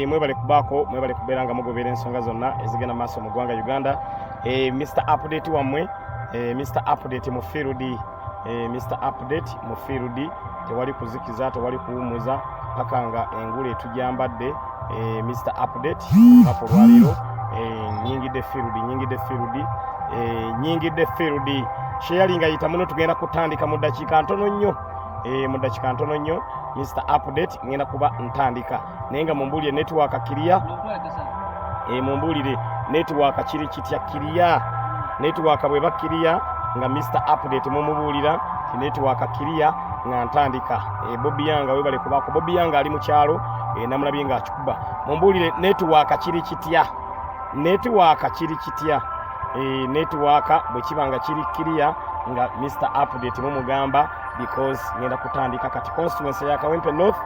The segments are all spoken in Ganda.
mwebale kubako mwebale kuberanga mugobera ensonga zonna ezigenda maaso mu ggwanga Uganda. Mr Update wamwe Mr Update mu field Mr Update mu field tewali kuzikiza tewali kuwumuza paka nga engule tujambadde Mr Update hapo lwaliro nyingide field sharing ayita muno tugenda kutandika mu dakika ntono nnyo Mr Update ngenda kuba ntandika nenga mumbulire network kiriya mumbulire network kiri kitya kiriya network bwe bakiriya nga Mr Update mumubulira ki network kiriya nga ntandika Bobby Yanga we bale kubako Bobby Yanga ali mu kyalo namulabye nga akikuba mumbulire network kiri kitya network bwe kibanga kiri kiriya nga Mr Update mumugamba because ngenda kutandika kati constituency ya Kawempe North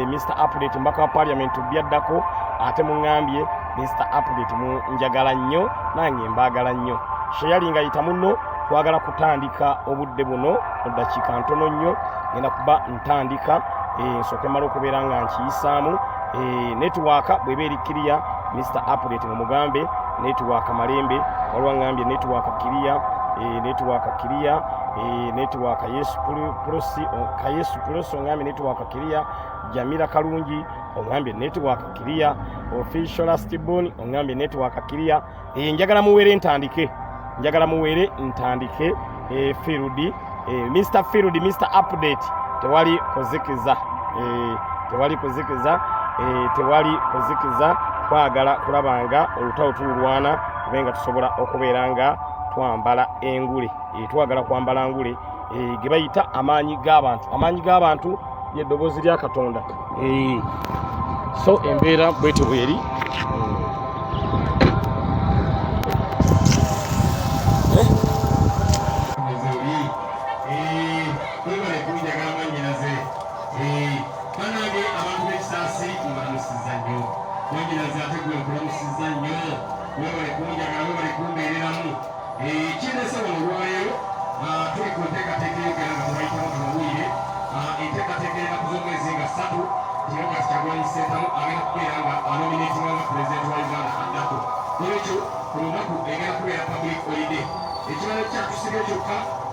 Mr Update mbaka wa parliament byaddako ate mungambye Mr Update mu njagala nnyo nange mbagala nnyo sharing ayita muno twagala kutandika obudde buno mu dakika ntono nnyo ngenda kuba ntandika soke malo kubeera nga nkiyisaamu network bweberi kiriya Mr Update mu mugambe network malembe walwa ngambye network kiriya network Yesu Prosi ngambye network kiriya Jamila Kalungi ongambye network kiriya official Lastborn ongambye network kiriya njagala muwere ntandike field Mr Field Mr Update tewali kuzikiza kwagala kulabanga olutawo tulwana kubenga tusobola okubeeranga twambala engule twagala kwambala ngule gebayita amaanyi g'abantu y'eddoboozi lya Katonda so embeera bwete bweri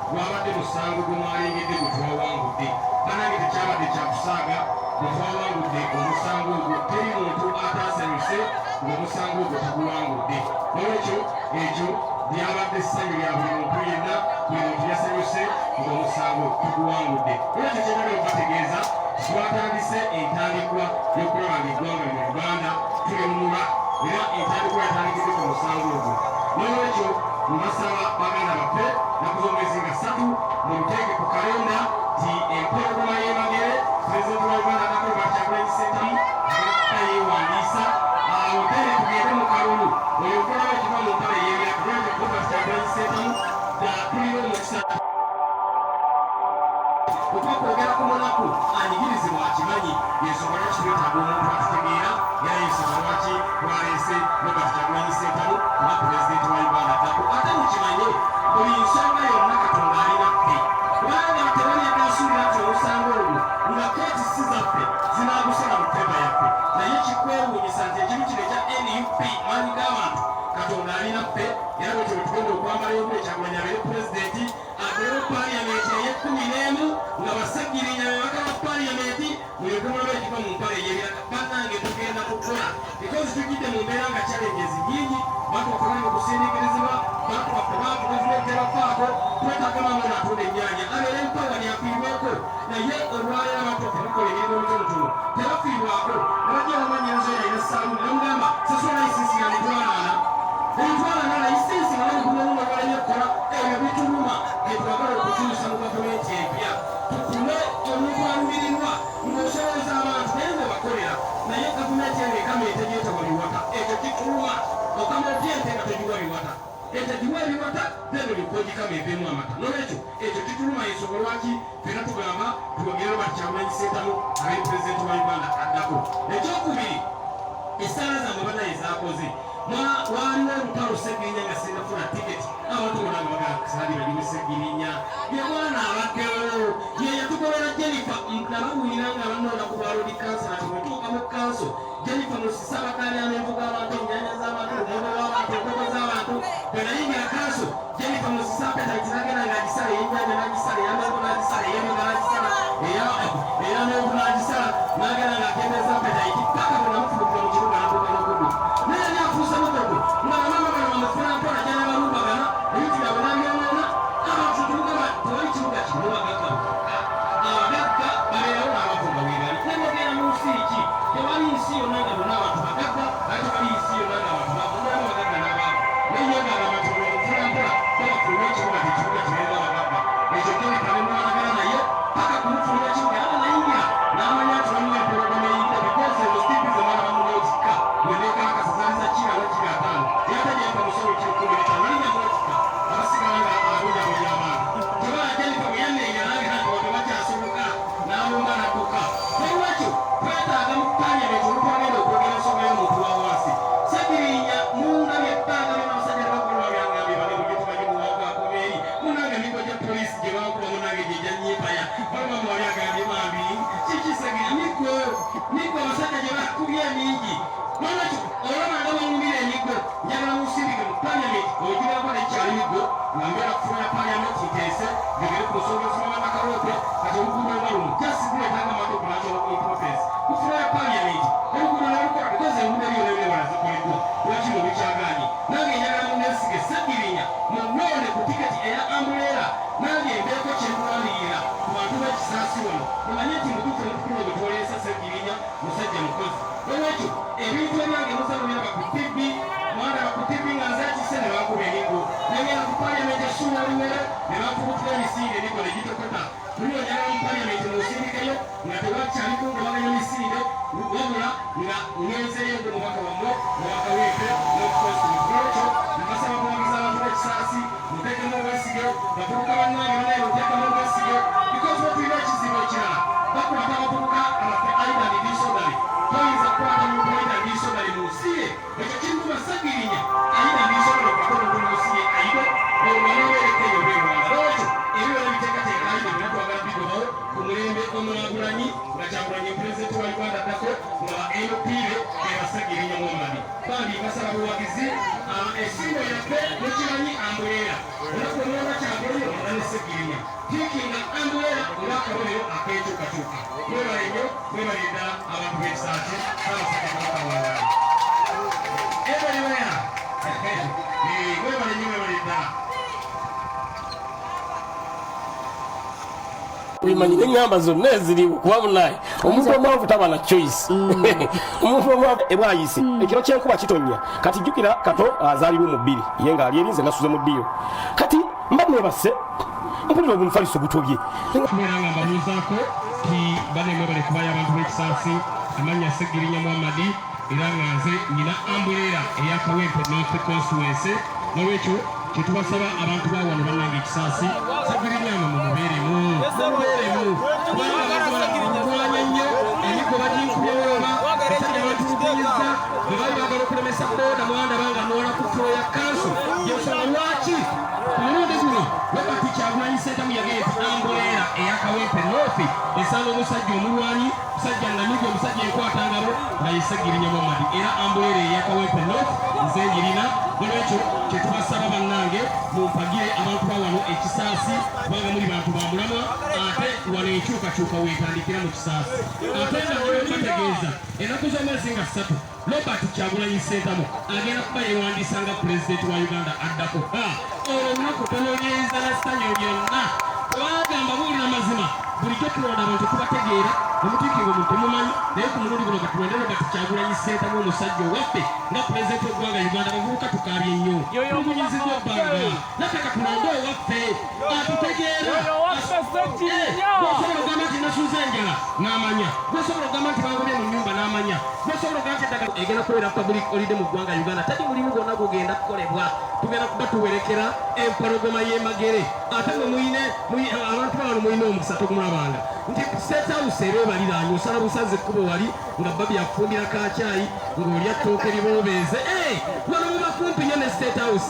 wabadde musango gw'omwalengedde gwe twawangudde banange tekyabadde kyakusaaga gwe twawangudde omusango ogwo teri muntu ataasanyuse ng'omusango ogwo taguwangudde nolwekyo ekyo lyabadde essanyu lya buli muntu yenna buli muntu yasanyuse ng'omusango tuguwangudde olwekyo kyendala okubategeeza twatandise entandikwa y'okulaba nga eggwanga lino Uganda tulemulwa era entandikwa yatandikidde ku musango ogwo nolwekyo mbasaba baganda baffe nakuzomwezi nga 3 muteeke ku kalenda ti empologoma y'emagere pulezidenti wa Uganda Kakoba Kyagulanyi Ssentamu agenda yeewandiisa awo tere tugende mu kalulu oyogerawo ekiva mu mpale yeebya pulezidenti Kakoba Kyagulanyi Ssentamu tulina omukisa okwakwogera ku munaku anyigirizibwa akimanyi yensonga lwaki twetaaga omuntu atutegeera era yensonga lwaki twaleese Robert Kyagulanyi Ssentamu nga pulezidenti wa Uganda Kakoba ate mukimanye buli nsonga yonna Katonda alinaffe kubanga tewali agasuubira nti omusango ogwo nga kooti si zaffe zinaagusala mu tteba yaffe naye kikwewuunyisa nti ekimu kino ekya NUP maanyi g'abantu Katonda alinaffe era bwe twe tugenda okwambala engule Kyagulanyi abeere pulezidenti abeere paliyamenti ey'11 nga basagirinya babaka ba paliyamenti mulyokomulaba ekiva mu mpale ey'ebiraka bannange tugenda kukola because tujjidde mu mbeera nga challenges nnyingi bantu baffe bali mu kusindiikirizibwa bantu baffe baavu gavumenti ebafaako twetaaga maama n'atunda ennyaanya abeere mpawani afiirweko naye olwaleero abantu baffe mukola emirimu emitonotono tebafiirwako nabajja bamanyirizo yalina saaluuni namugamba sasula layisinsi nga mitwalaana entwalaana layisinsi nga namugumamu walanye kukola ebyo bituluma etwagala okukyusa mu gavumenti empya tutume omuntu alumirirwa ng'osolooza abantu naye nga bakolera naye gavumenti eno ekama etegeeta waliwata ekyo kituluma okama otyente nga tegiwa biwata etagiwa ebiwata then olikogikama eveemu amata nolwekyo ekyo kituluma ensonga lwaki fena tugamba twogere Robert Kyagulanyi Ssentamu abeeri pulezidenti wa Uganda addako ekyokubiri essaala zammwe banaye zaakoze waliwo olutalo Ssegirinya nga sinafuna tiketi abantu bonna nga bagasalira limu Ssegirinya ye mwana abaddewo ye yatugobera Jennifer nabawulira nga bannoola ku bwalo di kansala timwetuuka mu kanso Jennifer Musisaba kali amevuga abantu nyanya z'abantu ngoba w'abantu ngoba z'abantu bena yingira kanso Jennifer Musisaba ndakiragera ngagisale yenyanya nagisale yamengo nagisale yemenga nagisale eya mengo nagisale nagera ngakendeza peta ikipaka bena mufubira mu kibuga nakuba n'okudu naye yafuusa mutoko ng'abamama bano bamufuna mpola jana balumbagana ebiti byabwe nabyonona abantu tubuga tewali kibuga kino bagakawo abagagga babeerawo n'abavumba weebali nebogera mu nsi ki tewali nsi yonna nga bonna abantu bagagga ate tewali nsi yonna nga abantu bavumbamu bagagga n'abaabo nayenga amatolo omufuna mpola babafuluma ekibuga tekibuga kirenga abagagga ekyo Jennifer ne mwalagana naye paka kumufuluma ekibuga aba nayingira n'amanya nti waliwo empologoma eyingira bikoze ezo stipi ze mwana bamuneetikka bwendeka akasazaliza kira wakiri ataano yatajempa musolo kirikumi n'etaano linya muletikka abasigala nga abonyabonya abantu tebala Jennifer bwe yanneenya nange nati wano bakyasoboka n'alumba n'adduka nolwekyo twetaaga mu paliamenti olutwagenda okwogera ensonga y'omuntu wa wansi Ssegirinya mundabye ebbanga byonna abasajja ne bakolwa byangambye bane bwe tumanyi mu wavu akomeeri munange emigo gya polisi gye bakuba munange gye gyanyiipaya balaba muwali agambye bambi kiki Ssegirinya migo abasajja gye bakubye emingi nolwekyo olaba nga baŋumira emigo njagala musindike mu paliamenti ogirako nekyali migo nga mbeera kufuna paliamenti nteese ngegere ku nsonga ensoma banakaloope kati oluguudo nga luno jasi guleetanga matoku national importance kufuna paliamenti oluguudo nolukola bikoze enguudo ebyonebwewala zikoleddwa lwaki mu bikyagaanyi nange njagala muneesige Ssegirinya munnoone ku tiketi eya ambuleera nange mbeeko kyenkulambirira ku bantu b'ekisaasi wano mumanye nti mutuufu omukulu gwe twoleesa Ssegirinya musajja mukozi olwekyo ebintu ebyange musalumira ku TV mwandaba ku TV nga nze akise ne bakuba emigo negenda ku paliamenti essuula oluwero ne bakubutira emisinde emigo ne gitokota tuli onyala mu paliamenti musindikeyo nga tewakyaliko nga baganya emisinde wabula nga ngenzeeyo ngo mubaka wammwe mubaka weefe n'okukonsimuti olwekyo mbasaba kuwagiza abantu b'ekisaasi muteekemu obwesige bavubuka bannange banaye muteekemu obwesige because batulina ekizibu ekirala bakwata abavubuka abaffe aidan disodali toyinza kukwata muntu aidan disodali mu nsi ye ekyo kirikuma Ssegirinya aidan disodali okukola omuntu mu nsi ye aido olumanaweerekeyo obwewanga lwekyo ebyo biteekateeka aido binatwagala bigobawo ku mulembe omulagulanyi nga Kyagulanyi pulezidenti wa Uganda addako nga NUP eba Ssegirinya Muhammad bambi basaba buwagizi essimbo yaffe mukimanyi ambuleera olunaku olwaba Kyagulanyi olwana ne Ssegirinya tiikinga ambuleera olw'akabonero akeekyukakyuka mwebale nnyo mwebale ddala abantu b'ekisaasi n'abasajja kabaka waabwe ebaliwera mwebale nnyo mwebale ddala bimanyire enyamba zonna eziriwo kuba munaye omuntu omwavu taba na choice omuntu omwavu ebwayise ekiro kyenkuba kitonya kati jjukira kato azaalibwe mu bbiri ye ng'ali erinze nasuze mu ddiyo kati mba mwebase mpulira obumufaliso gutobye kubeera nga mbabuuzaako ti banemwe bale kubayo abantu b'ekisaasi amanya Ssegirinya Muhammad era nga nze nyina ambuleera eyakawempe North Constituency nolwekyo kyetubasaba abantu ba wano bannange ekisaasi Ssegirinya nga mumubeeremu kubanga nnyo emigo baginkubye woba basajja batulugunyiza bwe bali bagala okulemesa booda mwandaba nga noola ku fulo ya kanso gyensonga lwaki ku mulundi guno Robert Kyagulanyi Ssentamu yagenda nti ambuleera eyakawempe North esanga omusajja omulwanyi musajja namigo omusajja enkwatangabo nga ye Ssegirinya Muhammad era ambuleera eyakawempe North nze nyirina nolwekyo kyetubasaba bannange mumpagire abantu ba wano ekisaasi kubanga muli bantu ba mulamwa ate wano enkyukakyuka weetandikira mu kisaasi ate nga bategeeza ennaku z'omwezi nga 3 Robert Kyagulanyi Ssentamu agenda kuba yeewandiisa nga pulezidenti wa Uganda addako olwo olunaku tonoonyeza na ssanyu lyonna twagamba buulira mazima bulijjo tulonda abantu tubategeera omutiikirwa omuntu mumanyi naye ku mulundi guno katulonde Robert Kyagulanyi Ssentamu omusajja owaffe nga pulezidenti w'eggwanga Uganda bavubuka tukaabye nnyo tumunyizibwa ebbanga nataka tulonde owaffe atutegeera gwosobola ogamba nti nasuuza enjala n'amanya gwosobola ogamba nti bangobye mu nnyumba n'amanya gwosobola ogamba nti eddagala egenda kubeera public holiday mu ggwanga Uganda tali mulimu gwonna gugenda kukolebwa tugenda kuba tuwerekera empologoma y'emagere ate mwe muyine abantu bawano muyina omukisa togumulabanga nti State House ebeebaliraanye osala busaze ekkubo wali nga babi akufundira kacyayi ng'olya ttooke liboobeeze wano muba kumpi nnyo ne State House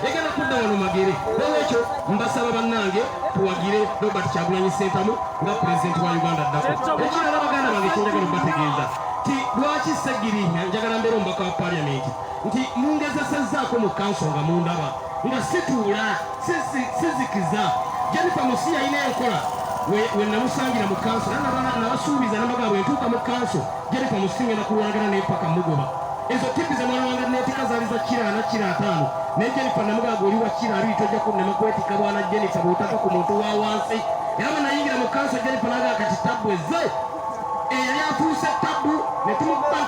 egenda kudda wano magere olwekyo mbasaba bannange tuwagire Robert Kyagulanyi Ssentamu nga pulezidenti wa Uganda addako ekirala baganda bange kyenjagala obategeeza nti lwaki Ssegirinya njagala mbeera omubaka wa paliamenti nti mungezesezzaako mu kanso nga mundaba nga situula sizikiza Jennifer Musi yalina enkola we namusangira mu kanso nabasuubiza namagaa bwe ntuuka mu kanso Jennifer Musi ngenda kulwagana n'empaka mugoba ezo tipi ze mwana neetika zaali za kira na kira 5 naye Jennifer namugaaga oli wa kira 2 tojja kunnema kwetika bwana Jennifer bw'otaka ku muntu wa wansi era bwe nayingira mu kanso Jennifer nagaa kati tabu ezze yali afuuse tabu ne tumukubba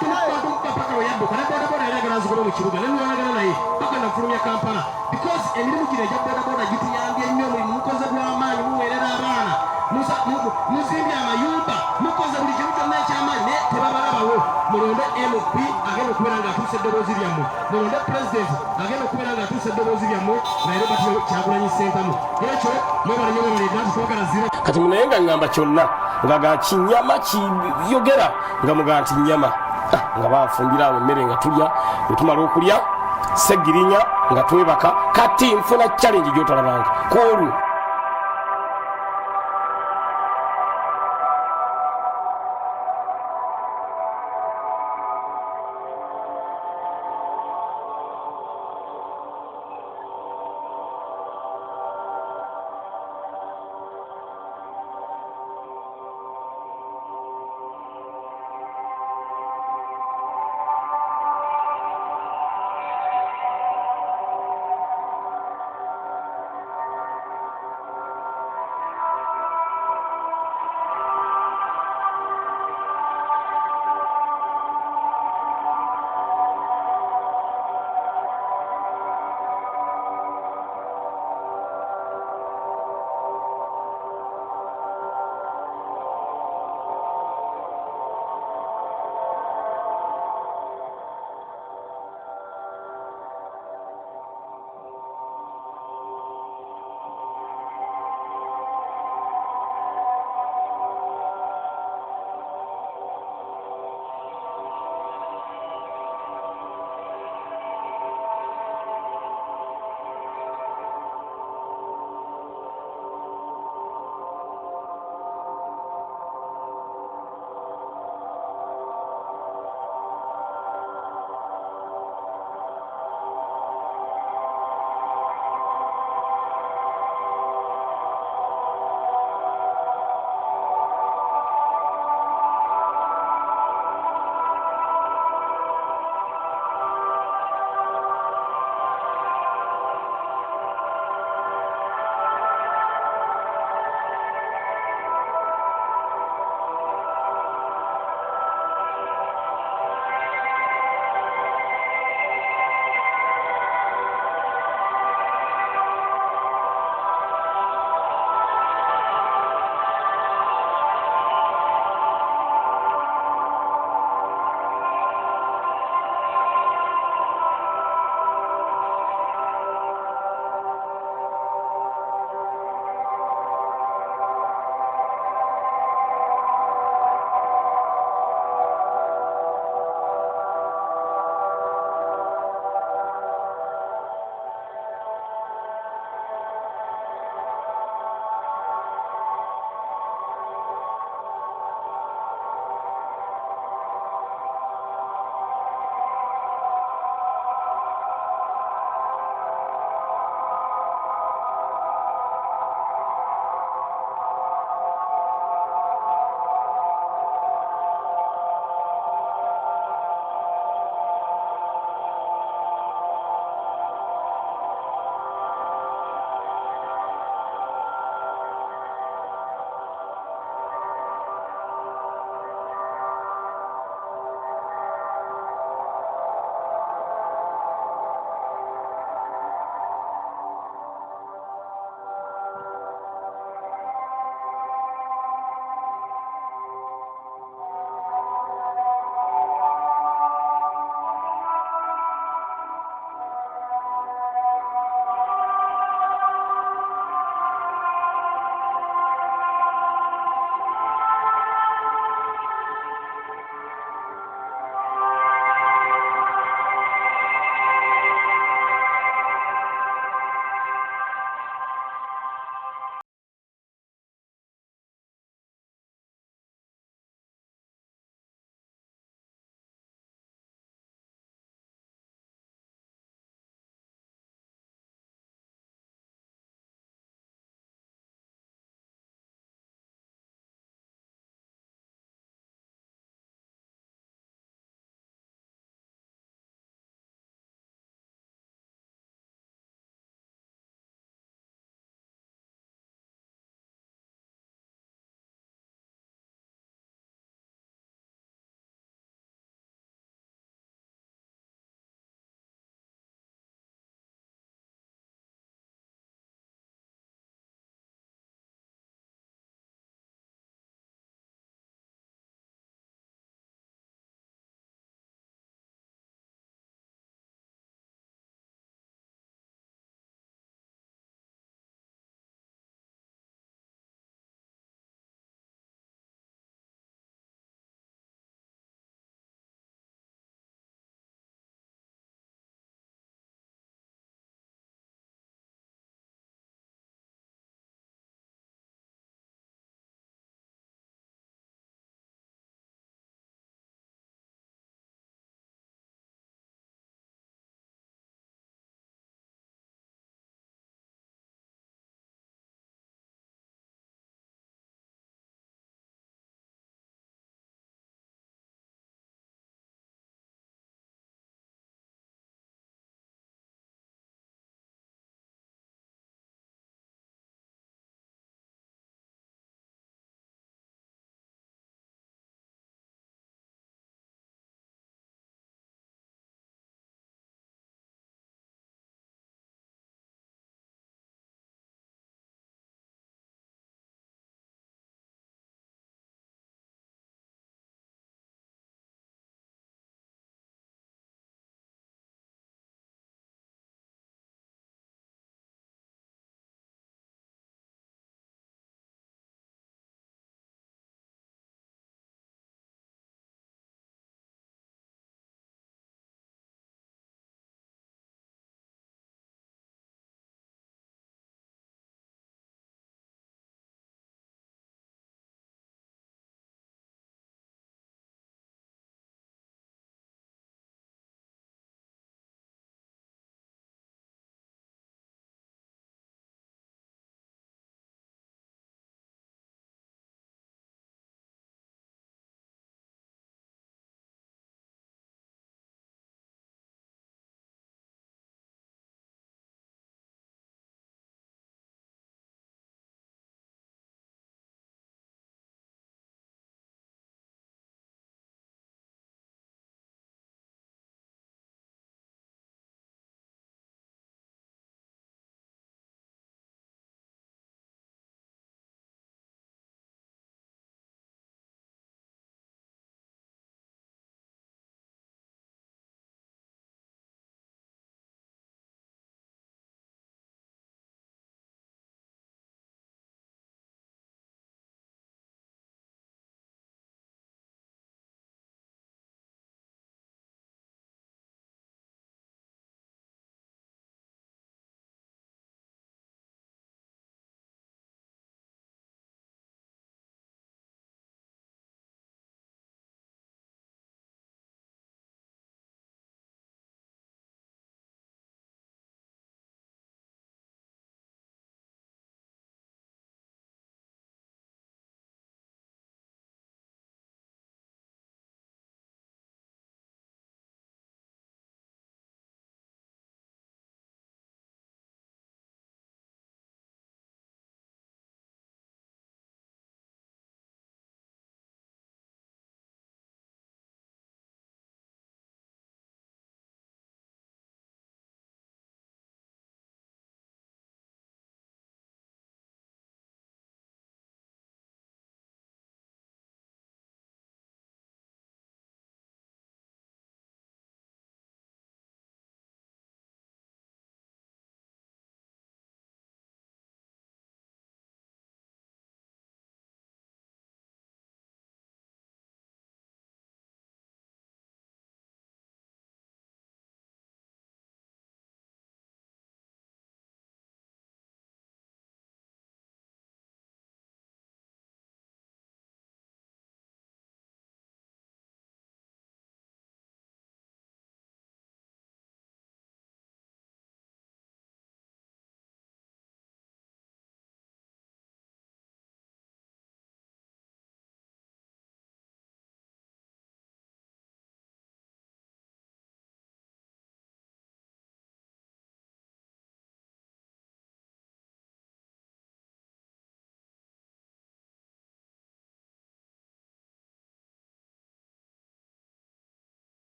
paka we yadduka ne bodaboda yali agala azigole mu kibuga ne nolwagana naye paka nafulumya Kampala because emirimu gino egya bodaboda gituyambye nnyo mulimu mukoze gw'amaanyi muweerera abaana muzimbye amayumba mukoze buli kimu kyonna ekyamaanyi naye tebabalabawo mulonde MP agenda okubeera ng'atuusa eddoboozi lyammwe mulonde pulezidenti agenda okubeera ng'atuusa eddoboozi lyammwe naye bati Kyagulanyi Ssentamu ekyo mwebale nnyo mwebale nti twagala zira kati munaye nga ngamba kyonna nga ga kinyama kiyogera nga muga nti nyama nga bafumbira awo emmere nga tulya bwe tumala okulya Ssegirinya nga twebaka kati nfuna challenge gy'otolabanga koolu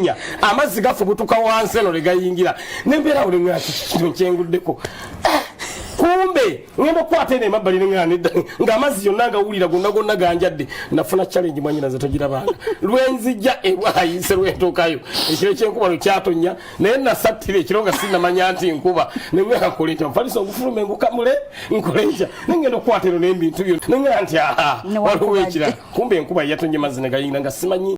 linnya amazzi gafubutuka wansi eno legayingira nembeera buli ngati kino kyenguddeko kumbe ngendo kwate ne mabali ngani ngamazi yonna ngawulira gonna ganjadde nafuna challenge mwanyina zetogirabanga lwenzijja ebwayise lwetokayo ekiro kyenkuba lukyatonya naye nasattire ekironga sinamanya nti nkuba nemweka koleta mfaliso ngufulume ngukamule nkoleja ngendo kwate no nebintu byo nenga nti aha waliwo ekira kumbe enkuba yatonye mazina gayinga nga simanyi